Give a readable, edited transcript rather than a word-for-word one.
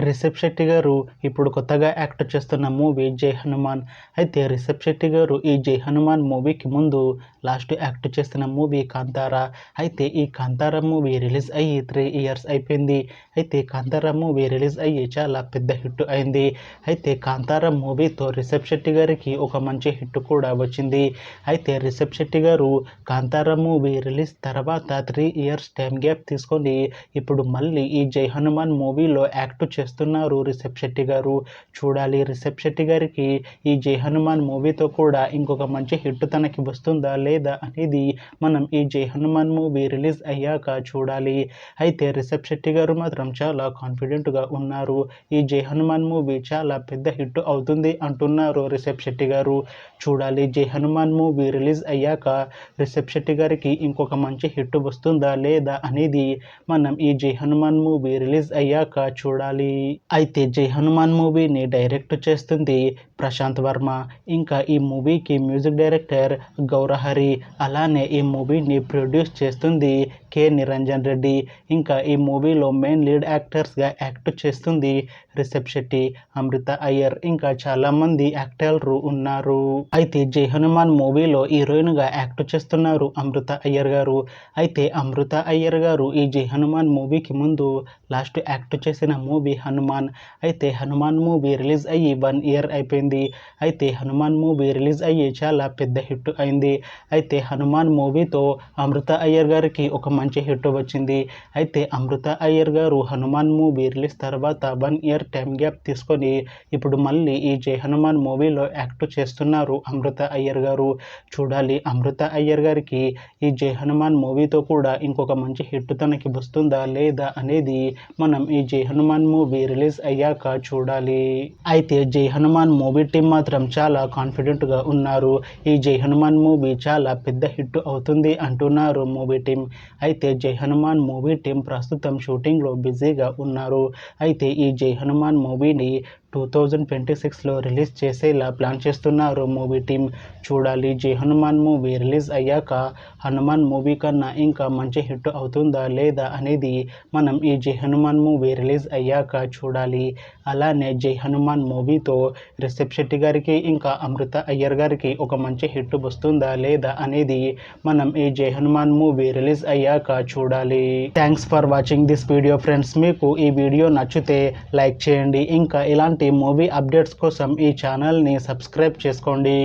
రిషబ్ శెట్టి గారు ఇప్పుడు కొత్తగా యాక్ట్ చేస్తున్న మూవీ జై హనుమాన్. అయితే రిషబ్ శెట్టి గారు ఈ జై హనుమాన్ మూవీకి ముందు లాస్ట్ యాక్ట్ చేస్తున్న మూవీ కాంతారా. అయితే ఈ కాంతారా మూవీ రిలీజ్ అయ్యి 3 years అయిపోయింది. అయితే కాంతారా మూవీ రిలీజ్ అయ్యి చాలా పెద్ద హిట్ అయింది. అయితే కాంతారా మూవీతో రిషబ్ శెట్టి గారికి ఒక మంచి హిట్ కూడా వచ్చింది. అయితే రిషబ్ శెట్టి గారు కాంతారా మూవీ రిలీజ్ తర్వాత 3 years టైం గ్యాప్ తీసుకొని ఇప్పుడు మళ్ళీ ఈ జై హనుమాన్ మూవీలో యాక్ట్ చేస్తున్నారు రిషబ్ శెట్టి గారు. చూడాలి రిషబ్ శెట్టి గారికి ఈ జై హనుమాన్ మూవీతో కూడా ఇంకొక మంచి హిట్ తనకి వస్తుందా లేదా అనేది మనం ఈ జై హనుమాన్ మూవీ రిలీజ్ అయ్యాక చూడాలి. అయితే రిషబ్ శెట్టి గారు మాత్రం చాలా కాన్ఫిడెంట్గా ఉన్నారు. ఈ జై హనుమాన్ మూవీ చాలా పెద్ద హిట్ అవుతుంది అంటున్నారు రిషబ్ శెట్టి గారు. చూడాలి జై హనుమాన్ మూవీ రిలీజ్ అయ్యాక రిషబ్ శెట్టి గారికి ఇంకొక మంచి హిట్ వస్తుందా లేదా అనేది మనం ఈ జై హనుమాన్ మూవీ రిలీజ్ అయ్యాక చూడాలి. అయితే జై హనుమాన్ మూవీని డైరెక్ట్ చేస్తుంది ప్రశాంత్ వర్మ. ఇంకా ఈ మూవీకి మ్యూజిక్ డైరెక్టర్ గౌరహరి. అలానే ఈ మూవీని ప్రొడ్యూస్ చేస్తుంది కె నిరంజన్ రెడ్డి. ఇంకా ఈ మూవీలో మెయిన్ లీడ్ యాక్టర్స్గా యాక్ట్ చేస్తుంది రిషబ్ శెట్టి, అమృత అయ్యర్, ఇంకా చాలామంది యాక్టర్లు ఉన్నారు. అయితే జై హనుమాన్ మూవీలో హీరోయిన్గా యాక్ట్ చేస్తున్నారు అమృత అయ్యర్ గారు. అయితే అమృత అయ్యర్ గారు ఈ జై హనుమాన్ మూవీకి ముందు లాస్ట్ యాక్ట్ చేసిన మూవీ హనుమాన్. అయితే హనుమాన్ మూవీ రిలీజ్ అయ్యి 1 year అయిపోయింది. అయితే హనుమాన్ మూవీ రిలీజ్ అయ్యి చాలా పెద్ద హిట్ అయింది. అయితే హనుమాన్ మూవీతో అమృత అయ్యర్ గారికి ఒక మంచి హిట్ వచ్చింది. అయితే అమృత అయ్యర్ గారు హనుమాన్ మూవీ రిలీజ్ తర్వాత 1 year టైం గ్యాప్ తీసుకొని ఇప్పుడు మళ్ళీ ఈ జై హనుమాన్ మూవీలో యాక్ట్ చేస్తున్నారు అమృత అయ్యర్ గారు. చూడాలి అమృత అయ్యర్ గారికి ఈ జై హనుమాన్ మూవీతో కూడా ఇంకొక మంచి హిట్ తనకి వస్తుందా లేదా అనేది మనం ఈ జై హనుమాన్ మూవీ రిలీజ్ అయ్యాక చూడాలి. అయితే జై హనుమాన్ మూవీ టీం మాత్రం చాలా కాన్ఫిడెంట్గా ఉన్నారు. ఈ జై హనుమాన్ మూవీ చాలా పెద్ద హిట్ అవుతుంది అంటున్నారు మూవీ టీం. అయితే జై హనుమాన్ మూవీ టీం ప్రస్తుతం షూటింగ్లో బిజీగా ఉన్నారు. అయితే ఈ జై హనుమాన్ మూవీని 2026లో రిలీజ్ చేసేలా ప్లాన్ చేస్తున్నారు మూవీ టీం. చూడాలి జై హనుమాన్ మూవీ రిలీజ్ అయ్యాక హనుమాన్ మూవీ కన్నా ఇంకా మంచి హిట్ అవుతుందా లేదా అనేది మనం ఈ జై హనుమాన్ మూవీ రిలీజ్ అయ్యాక చూడాలి. అలానే జై హనుమాన్ మూవీతో రిషబ్ శెట్టి గారికి ఇంకా అమృత అయ్యర్ గారికి ఒక మంచి హిట్ వస్తుందా లేదా అనేది మనం ఈ జై హనుమాన్ మూవీ రిలీజ్ అయ్యాక చూడాలి. Thanks for watching this video friends. మీకు ఈ వీడియో నచ్చితే లైక్ చేయండి. ఇంకా ఇలాంటి మూవీ అప్డేట్స్ కోసం ఈ ఛానల్ని సబ్స్క్రైబ్ చేసుకోండి.